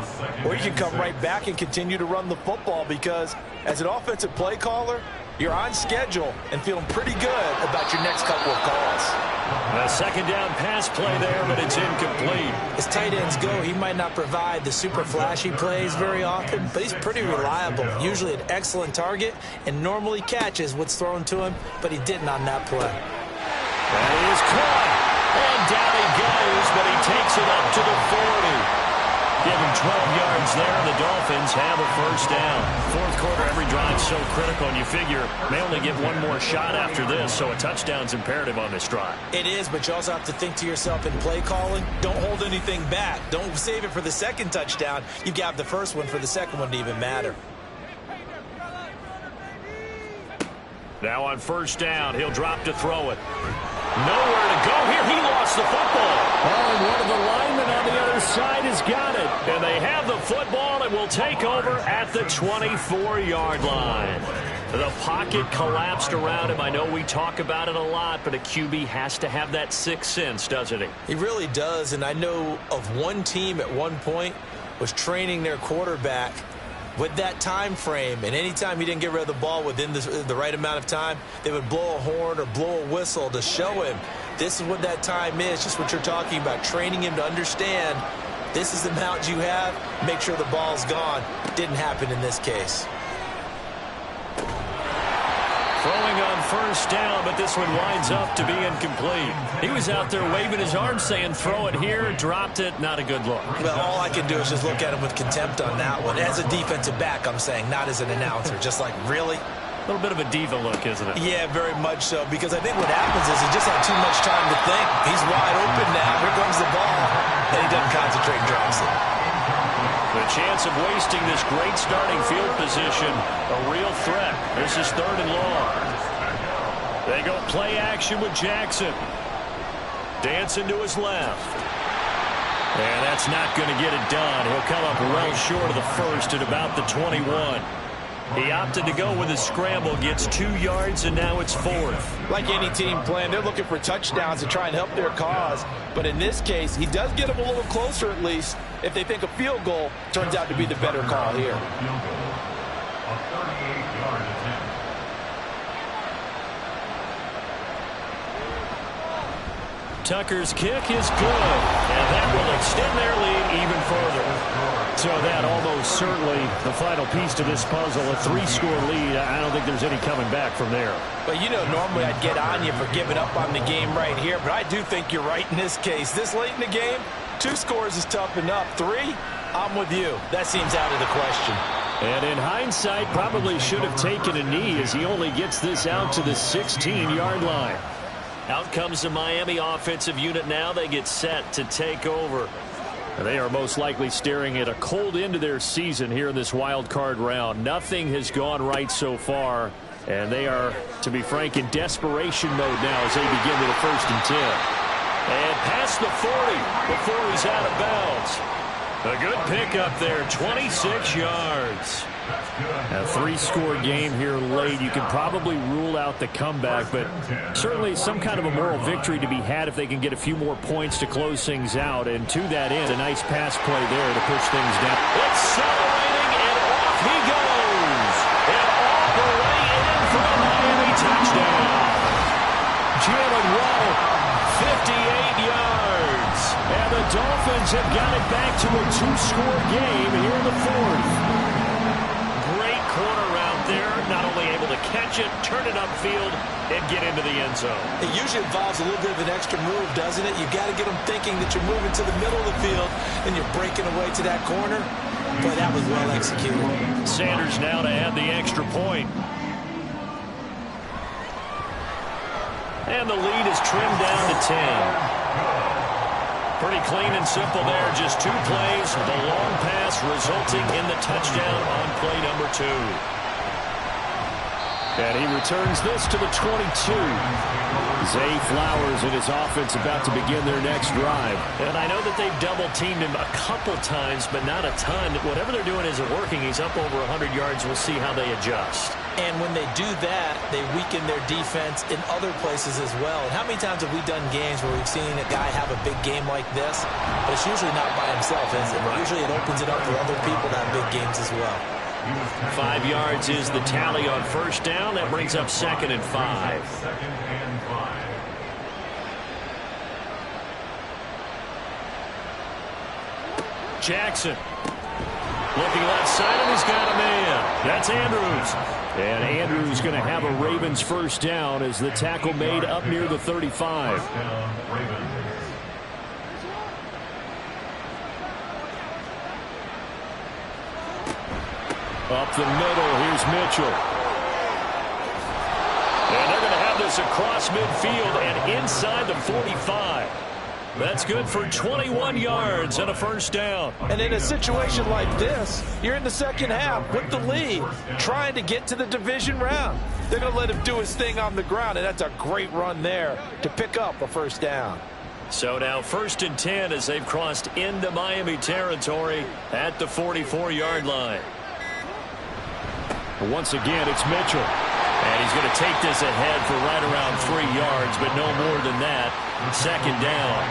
or you can come right back and continue to run the football because as an offensive play caller, you're on schedule and feeling pretty good about your next couple of calls. A 2nd down pass play there, but it's incomplete. As tight ends go, he might not provide the super flashy plays very often, but he's pretty reliable. Usually an excellent target and normally catches what's thrown to him, but he didn't on that play. That is caught. And down he goes, but he takes it up to the 40. Give him 12 yards there, and the Dolphins have a 1st down. 4th quarter, every drive so critical, and you figure may only get one more shot after this, so a touchdown's imperative on this drive. It is, but you also have to think to yourself in play calling, don't hold anything back. Don't save it for the 2nd touchdown. You got the 1st one for the 2nd one to even matter. Now on 1st down, he'll drop to throw it. Nowhere to go here. He lost the football. Oh, and one of the linemen on the other side has got it. And they have the football and will take over at the 24-yard line. The pocket collapsed around him. I know we talk about it a lot, but a QB has to have that 6th sense, doesn't he? He really does, and I know of one team at one point was training their quarterback with that time frame, and anytime he didn't get rid of the ball within the right amount of time, they would blow a horn or blow a whistle to show him this is what that time is, just what you're talking about, training him to understand this is the amount you have, make sure the ball's gone. Didn't happen in this case. Throwing on 1st down, but this one winds up to be incomplete. He was out there waving his arm saying throw it here, dropped it, not a good look. Well, all I can do is just look at him with contempt on that one. As a defensive back, I'm saying, not as an announcer. Just like, really? A little bit of a diva look, isn't it? Yeah, very much so, because I think what happens is he just had too much time to think. He's wide open now. Here comes the ball. And he doesn't concentrate and drops it. The chance of wasting this great starting field position, a real threat. This is 3rd and long. They go play action with Jackson. Dancing to his left. And that's not going to get it done. He'll come up well short of the 1st at about the 21. He opted to go with his scramble, gets 2 yards, and now it's 4th. Like any team playing, they're looking for touchdowns to try and help their cause. But in this case, he does get them a little closer at least. If they think a field goal turns out to be the better call here. Field goal. A 38-yard attempt. Tucker's kick is good, and that will extend their lead even further. So that almost certainly the final piece to this puzzle, a 3-score lead. I don't think there's any coming back from there. But, you know, normally I'd get on you for giving up on the game right here, but I do think you're right in this case. This late in the game, 2 scores is tough enough. 3, I'm with you. That seems out of the question. And in hindsight, probably should have taken a knee as he only gets this out to the 16-yard line. Out comes the Miami offensive unit now. They get set to take over. And they are most likely staring at a cold end to their season here in this wild card round. Nothing has gone right so far. And they are, to be frank, in desperation mode now as they begin with a 1st and 10. And past the 40 before he's out of bounds. A good pickup there, 26 yards. A 3-score game here late. You can probably rule out the comeback, but certainly some kind of a moral victory to be had if they can get a few more points to close things out. And to that end, a nice pass play there to push things down. Accelerating, and off he goes. And all the way in for a Miami touchdown. Jalen Waddle, 58 yards. And the Dolphins have got it back to a 2-score game here in the 4th. Corner out there, not only able to catch it, turn it upfield, and get into the end zone. It usually involves a little bit of an extra move, doesn't it? You've got to get them thinking that you're moving to the middle of the field and you're breaking away to that corner. Boy, that was well executed. Sanders now to add the extra point. And the lead is trimmed down to 10. Pretty clean and simple there. Just 2 plays. The long pass resulting in the touchdown on play number 2. And he returns this to the 22. Zay Flowers and his offense about to begin their next drive. And I know that they've double-teamed him a couple times, but not a ton. Whatever they're doing isn't working. He's up over 100 yards. We'll see how they adjust. And when they do that, they weaken their defense in other places as well. And how many times have we done games where we've seen a guy have a big game like this? But it's usually not by himself, is it? Right. Usually it opens it up for other people to have big games as well. 5 yards is the tally on first down. That brings up 2nd and 5. Second and 5. Jackson. Looking left side, and he's got a man. That's Andrews. And Andrews going to have a Ravens first down as the tackle made up near the 35. First down, Ravens. Up the middle, here's Mitchell. And they're going to have this across midfield and inside the 45. That's good for 21 yards and a first down. And in a situation like this, you're in the second half with the lead, trying to get to the division round. They're going to let him do his thing on the ground, and that's a great run there to pick up a first down. So now 1st and 10 as they've crossed into Miami territory at the 44-yard line. Once again, it's Mitchell. And he's going to take this ahead for right around 3 yards, but no more than that. 2nd down.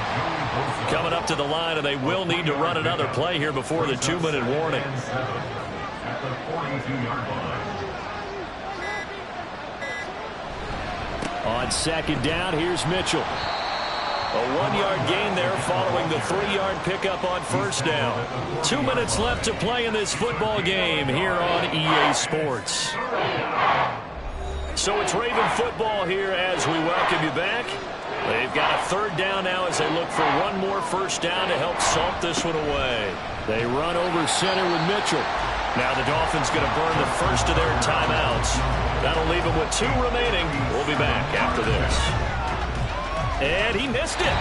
Coming up to the line, and they will need to run another play here before the 2-minute warning. At the 42-yard line. On 2nd down, here's Mitchell. A 1-yard gain there following the 3-yard pickup on first down. 2 minutes left to play in this football game here on EA Sports. So it's Raven football here as we welcome you back. They've got a 3rd down now as they look for one more first down to help salt this one away. They run over center with Mitchell. Now the Dolphins going to burn the first of their timeouts. That'll leave them with 2 remaining. We'll be back after this. And he missed it.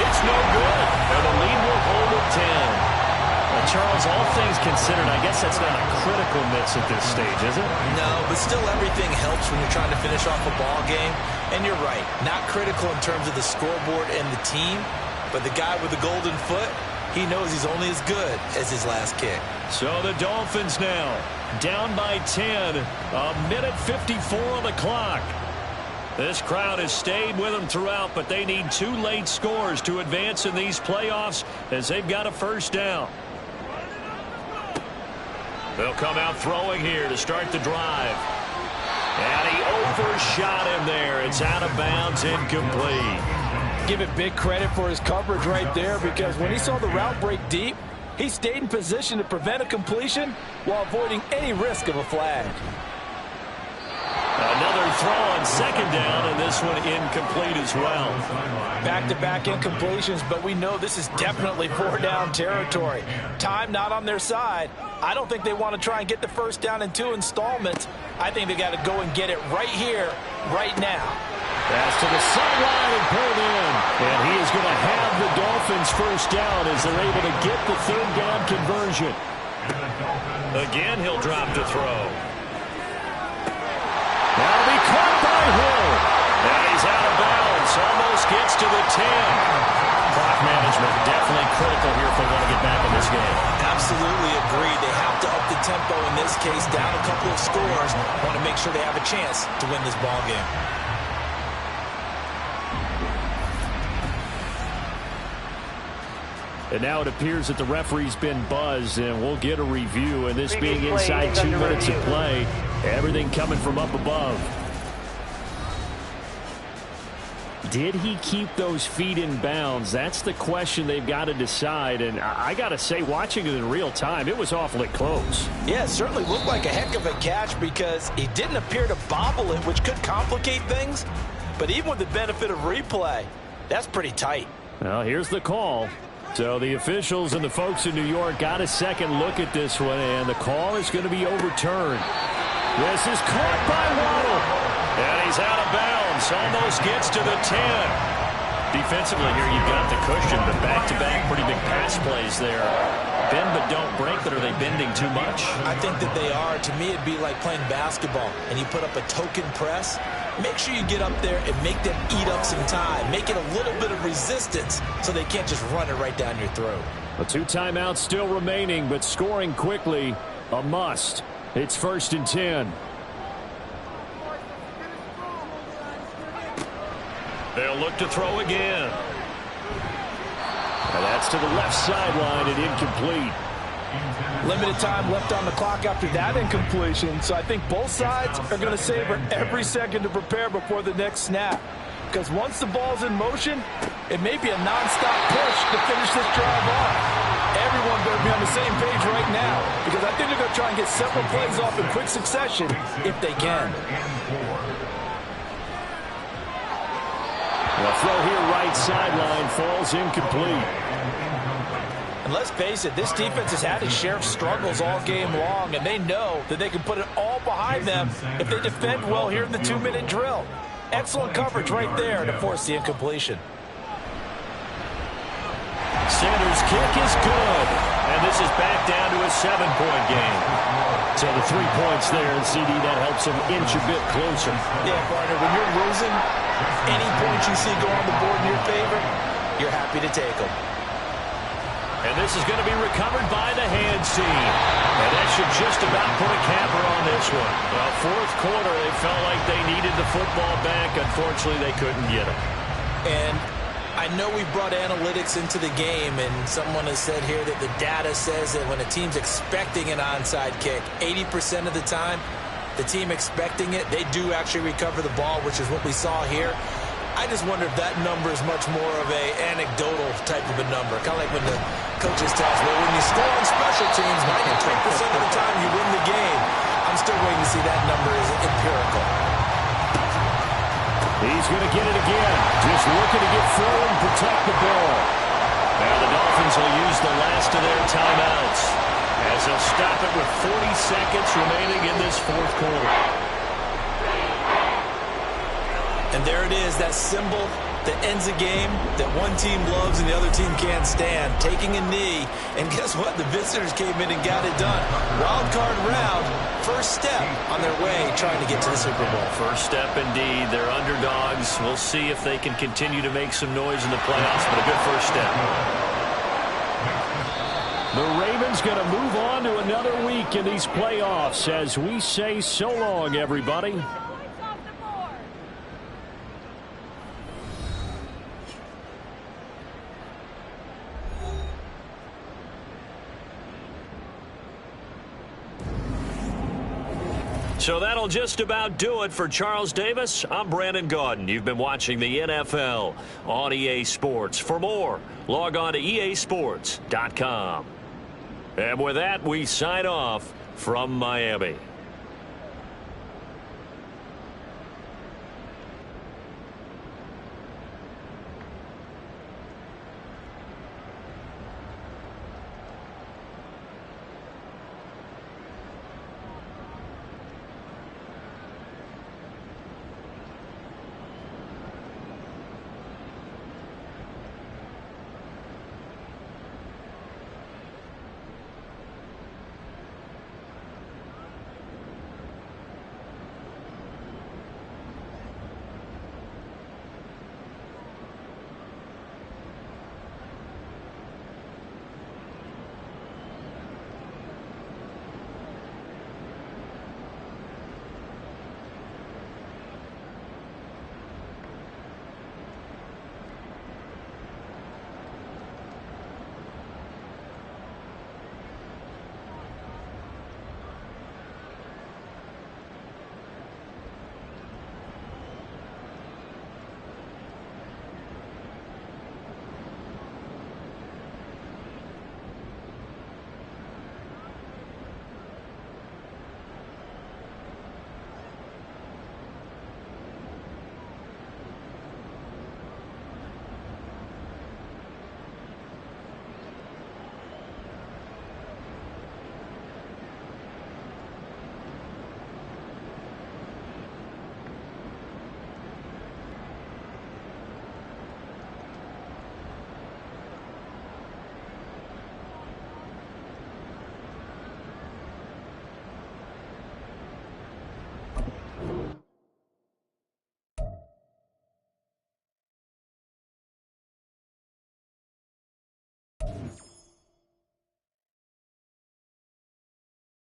It's no good. And the lead will hold at 10. Charles, all things considered, I guess that's not a critical miss at this stage, is it? No, but still everything helps when you're trying to finish off a ball game. And you're right, not critical in terms of the scoreboard and the team, but the guy with the golden foot, he knows he's only as good as his last kick. So the Dolphins now down by 10, a minute 54 on the clock. This crowd has stayed with them throughout, but they need 2 late scores to advance in these playoffs as they've got a first down. They'll come out throwing here to start the drive. And he overshot him there. It's out of bounds, incomplete. Give it big credit for his coverage right there, because when he saw the route break deep, he stayed in position to prevent a completion while avoiding any risk of a flag. Another throw on 2nd down, and this one incomplete as well. Back-to-back incompletions, but we know this is definitely 4-down territory. Time not on their side. I don't think they want to try and get the first down in 2 installments. I think they got to go and get it right here, right now. Pass to the sideline and pulled in. And he is going to have the Dolphins first down as they're able to get the 3rd down conversion. Again, he'll drop to throw. That'll be caught by Hill. And he's out of bounds. Almost gets to the 10. Clock management definitely critical here if they want to get back in this game. Absolutely agree. They have to up the tempo in this case, down a couple of scores. Want to make sure they have a chance to win this ball game. And now it appears that the referee's been buzzed, and we'll get a review. And this being inside 2 minutes of play, everything coming from up above. Did he keep those feet in bounds? That's the question they've got to decide. And I got to say, watching it in real time, it was awfully close. Yeah, it certainly looked like a heck of a catch because he didn't appear to bobble it, which could complicate things. But even with the benefit of replay, that's pretty tight. Well, here's the call. So the officials and the folks in New York got a second look at this one, and the call is going to be overturned. This is caught by Waddle. And he's out of bounds. Almost gets to the 10. Defensively here, you've got the cushion, but back-to-back pretty big pass plays there. Bend but don't break, but are they bending too much? I think that they are. To me, it'd be like playing basketball, and you put up a token press. Make sure you get up there and make them eat up some time. Make it a little bit of resistance so they can't just run it right down your throat. A 2 timeouts still remaining, but scoring quickly, a must. It's 1st and 10. They'll look to throw again. And that's to the left sideline and incomplete. Limited time left on the clock after that incompletion, so I think both sides are going to savor every second to prepare before the next snap. Because once the ball's in motion, it may be a nonstop push to finish this drive off. Everyone better be on the same page right now, because I think they're going to try and get several plays off in quick succession if they can. The throw here right sideline falls incomplete. And let's face it, this defense has had its share of struggles all game long, and they know that they can put it all behind them if they defend well here in the 2-minute drill. Excellent coverage right there to force the incompletion. Sanders' kick is good, and this is back down to a 7-point game. So the 3 points there, and CD, that helps them inch a bit closer. Yeah, partner, when you're losing, any points you see go on the board in your favor, you're happy to take them. And this is going to be recovered by the hands team. And that should just about put a capper on this one. Well, 4th quarter, they felt like they needed the football back. Unfortunately, they couldn't get it. And I know we brought analytics into the game, and someone has said here that the data says that when a team's expecting an onside kick, 80% of the time, the team expecting it, they do actually recover the ball, which is what we saw here. I just wonder if that number is much more of a anecdotal type of a number. Kind of like when the coaches tell us, well, when you score on special teams, 93% of the time you win the game. I'm still waiting to see that number is empirical. He's going to get it again. Just looking to get through and protect the ball. Now the Dolphins will use the last of their timeouts as they'll stop it with 40 seconds remaining in this 4th quarter. And there it is, that symbol that ends a game that one team loves and the other team can't stand. Taking a knee, and guess what? The visitors came in and got it done. Wild card round, first step on their way trying to get to the Super Bowl. First step indeed. They're underdogs. We'll see if they can continue to make some noise in the playoffs, but a good first step. The Ravens going to move on to another week in these playoffs as we say so long, everybody. So that'll just about do it for Charles Davis. I'm Brandon Gaudin. You've been watching the NFL on EA Sports. For more, log on to easports.com. And with that, we sign off from Miami.